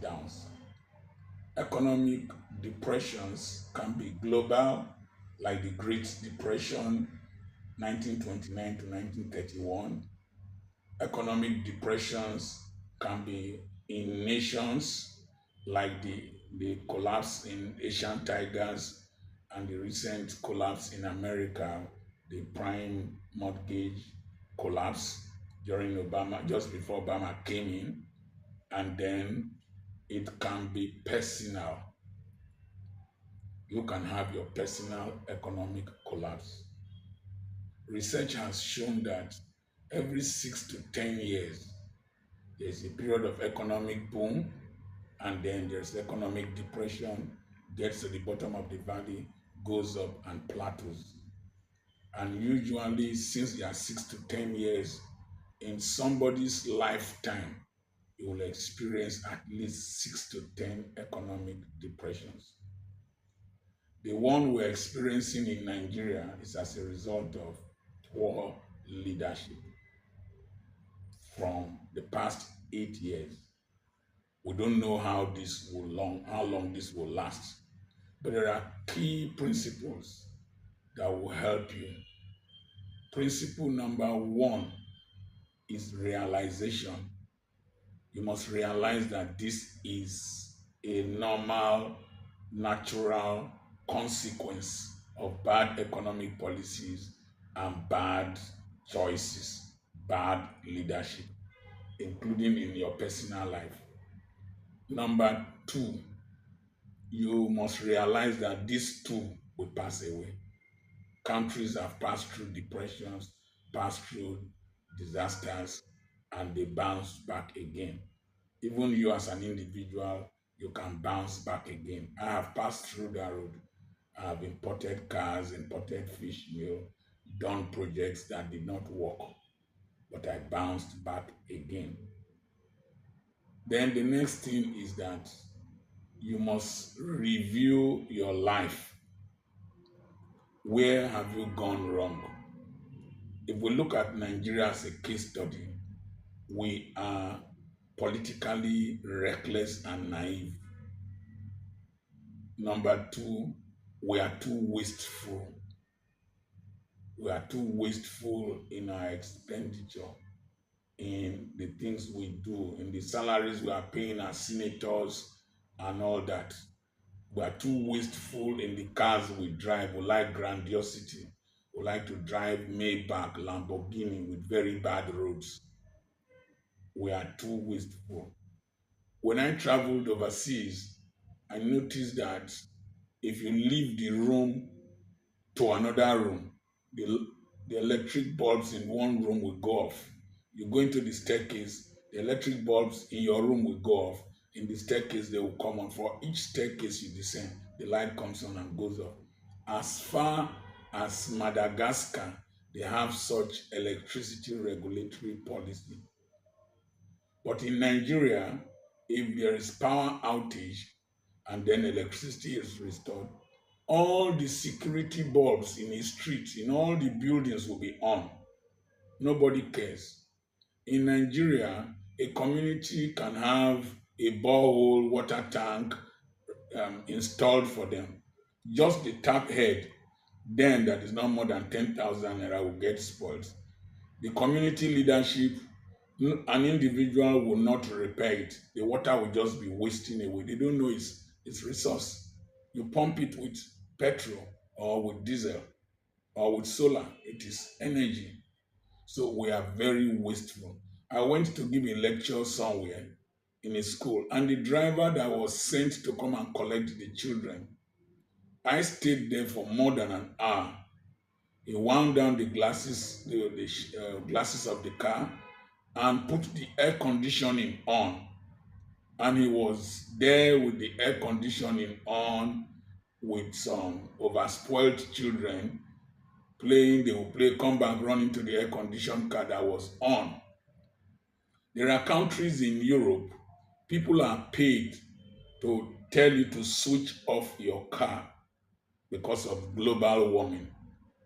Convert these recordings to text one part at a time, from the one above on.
meltdowns. Economic depressions can be global, like the Great Depression, 1929 to 1931. Economic depressions can be in nations, like the collapse in Asian tigers and the recent collapse in America, the prime mortgage collapse during Obama, just before Obama came in. And then it can be personal. You can have your personal economic collapse. Research has shown that every 6 to 10 years, there's a period of economic boom, and then there's economic depression, gets to the bottom of the valley, goes up and plateaus. And usually, since there are 6 to 10 years, in somebody's lifetime, you will experience at least 6 to 10 economic depressions. The one we're experiencing in Nigeria is as a result of poor leadership from the past 8 years. We don't know how long this will last, but there are key principles that will help you. Principle number one is realization. You must realize that this is a normal, natural consequence of bad economic policies and bad choices, bad leadership, including in your personal life. Number two, you must realize that these two will pass away. Countries have passed through depressions, passed through disasters, and they bounce back again. Even you as an individual, you can bounce back again. I have passed through that road. I have imported cars, imported fish meal, done projects that did not work, but I bounced back again. Then the next thing is that you must review your life. Where have you gone wrong? If we look at Nigeria as a case study, we are politically reckless and naive. Number two, we are too wasteful. We are too wasteful in our expenditure, in the things we do, in the salaries we are paying our senators and all that. We are too wasteful in the cars we drive. We like grandiosity. We like to drive Maybach, Lamborghini with very bad roads. We are too wasteful. When I traveled overseas, I noticed that if you leave the room to another room, the electric bulbs in one room will go off. You go into the staircase, the electric bulbs in your room will go off. In the staircase, they will come on. For each staircase you descend, the light comes on and goes off. As far as Madagascar, they have such electricity regulatory policy. But in Nigeria, if there is power outage and then electricity is restored, all the security bulbs in the streets, in all the buildings will be on. Nobody cares. In Nigeria, a community can have a borehole water tank installed for them. Just the tap head, then that is not more than 10,000 naira will get spoiled. The community leadership, an individual will not repair it. The water will just be wasting away. They don't know its resource. You pump it with petrol or with diesel or with solar. It is energy. So we are very wasteful. I went to give a lecture somewhere in a school, and the driver that was sent to come and collect the children, I stayed there for more than an hour. He wound down the glasses of the car and put the air conditioning on. And he was there with the air conditioning on with some overspoiled children playing. They will play, come back, run into the air conditioned car that was on. There are countries in Europe, people are paid to tell you to switch off your car because of global warming.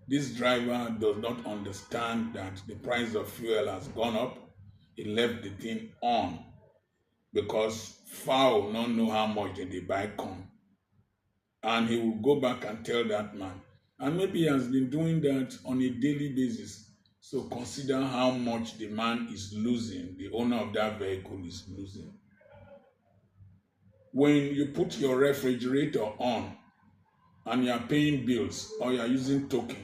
This driver does not understand that the price of fuel has gone up. He left the thing on. because fowl not know how much they buy corn. And he will go back and tell that man. And maybe he has been doing that on a daily basis. So consider how much the man is losing, the owner of that vehicle is losing. When you put your refrigerator on and you are paying bills or you are using token,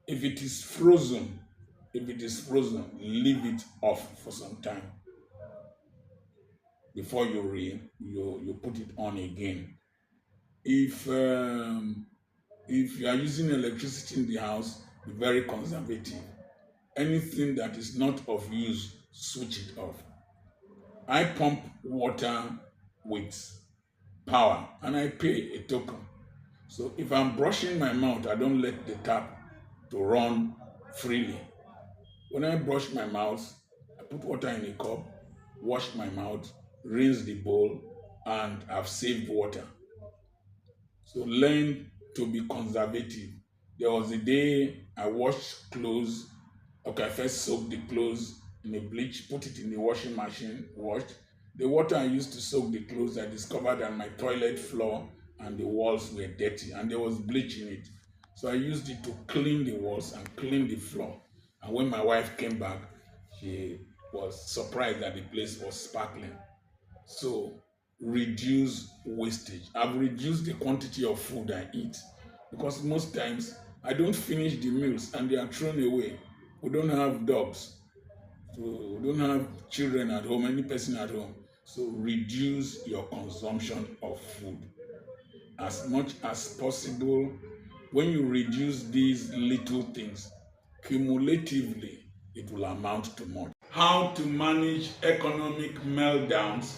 if it is frozen, leave it off for some time before you put it on again. If you are using electricity in the house, be very conservative. Anything that is not of use, switch it off. I pump water with power and I pay a token. So if I'm brushing my mouth, I don't let the tap to run freely. When I brush my mouth, I put water in a cup, wash my mouth, rinse the bowl, and I've saved water. So learn to be conservative. There was a day I washed clothes. Okay, I first soaked the clothes in a bleach, put it in the washing machine, washed. The water I used to soak the clothes, I discovered that my toilet floor and the walls were dirty and there was bleach in it. So I used it to clean the walls and clean the floor. And when my wife came back, she was surprised that the place was sparkling. So reduce wastage. I've reduced the quantity of food I eat because most times I don't finish the meals and they are thrown away. We don't have dogs, so we don't have children at home, any person at home. So reduce your consumption of food as much as possible. When you reduce these little things, cumulatively, it will amount to much. How to manage economic meltdowns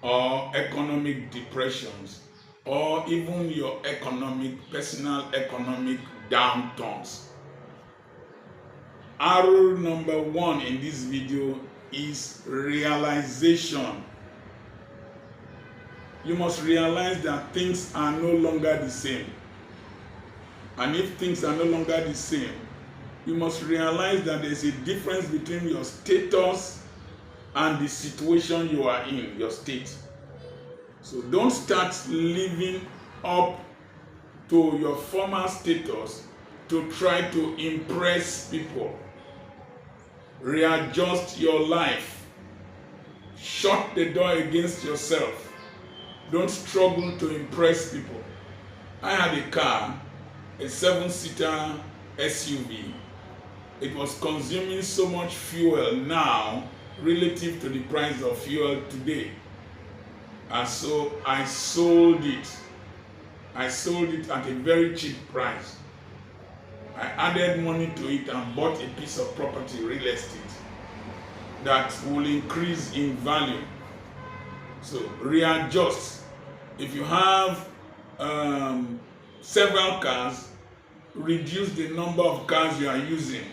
or economic depressions or even your personal economic downturns. Arrow number 1 in this video is realization. You must realize that things are no longer the same. And if things are no longer the same, you must realize that there's a difference between your status and the situation you are in, your state. So don't start living up to your former status to try to impress people. Readjust your life. Shut the door against yourself. Don't struggle to impress people. I had a car, a 7-seater SUV. It was consuming so much fuel now relative to the price of fuel today. And so I sold it. I sold it at a very cheap price. I added money to it and bought a piece of property, real estate, that will increase in value. So readjust. If you have several cars, reduce the number of cars you are using.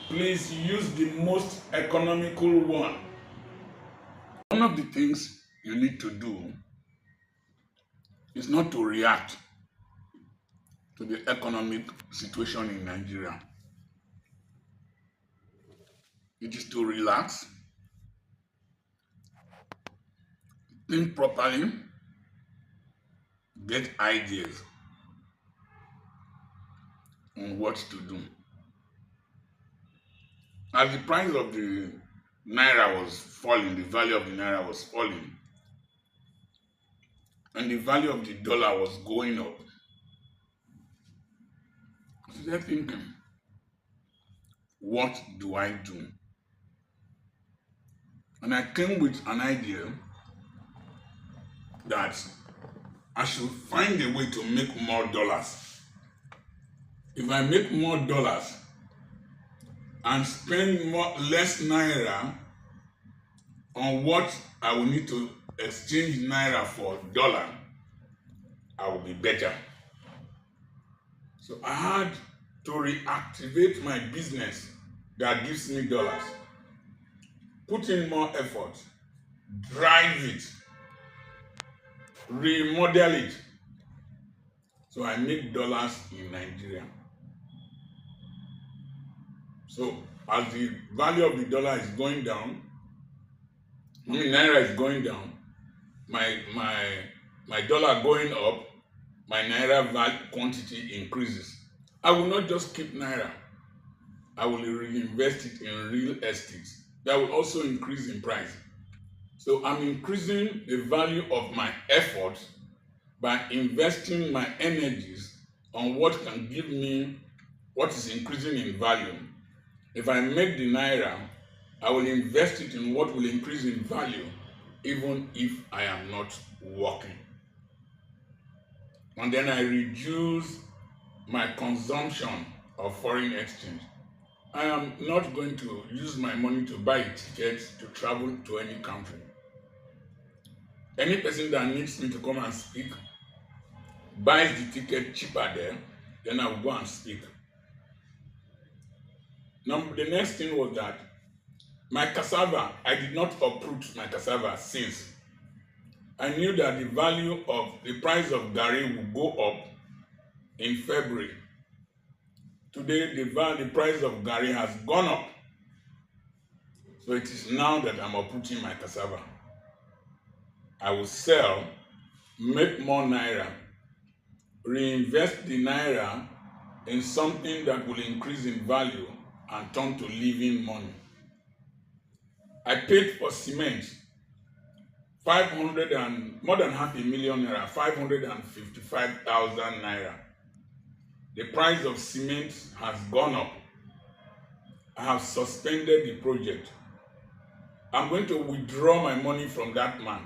Please use the most economical one. One of the things you need to do is not to react to the economic situation in Nigeria. It is to relax, think properly, get ideas on what to do. As the price of the naira was falling, the value of the naira was falling, and the value of the dollar was going up, I started thinking, what do I do? And I came with an idea that I should find a way to make more dollars. If I make more dollars and spend less naira on what I will need to exchange naira for dollar, I will be better. So I had to reactivate my business that gives me dollars, put in more effort, drive it, remodel it, so I make dollars in Nigeria. So as the value of the dollar is going down, naira is going down, my my dollar going up, my naira quantity increases. I will not just keep naira. I will reinvest it in real estate. That will also increase in price. So I'm increasing the value of my effort by investing my energies on what can give me what is increasing in value. If I make the naira, I will invest it in what will increase in value, even if I am not working. And then I reduce my consumption of foreign exchange. I am not going to use my money to buy a ticket to travel to any country. Any person that needs me to come and speak buys the ticket cheaper there, then I will go and speak. Now, the next thing was that my cassava, I did not uproot my cassava since I knew that the value of the price of Gary would go up in February. Today, the price of Gary has gone up. So it is now that I'm uprooting my cassava. I will sell, make more naira, reinvest the naira in something that will increase in value and turn to living money. I paid for cement 500 and more than half a million naira, 555,000 naira. The price of cement has gone up. I have suspended the project. I'm going to withdraw my money from that man.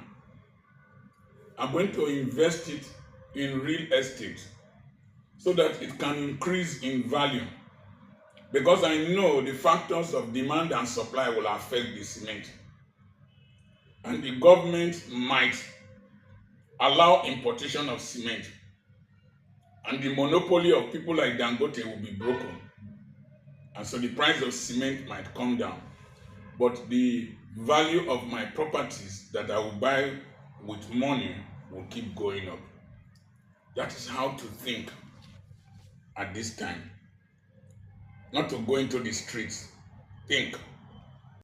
I'm going to invest it in real estate so that it can increase in value. Because I know the factors of demand and supply will affect the cement. And the government might allow importation of cement. And the monopoly of people like Dangote will be broken. And so the price of cement might come down. But the value of my properties that I will buy with money will keep going up. That is how to think at this time. Not to go into the streets. Think.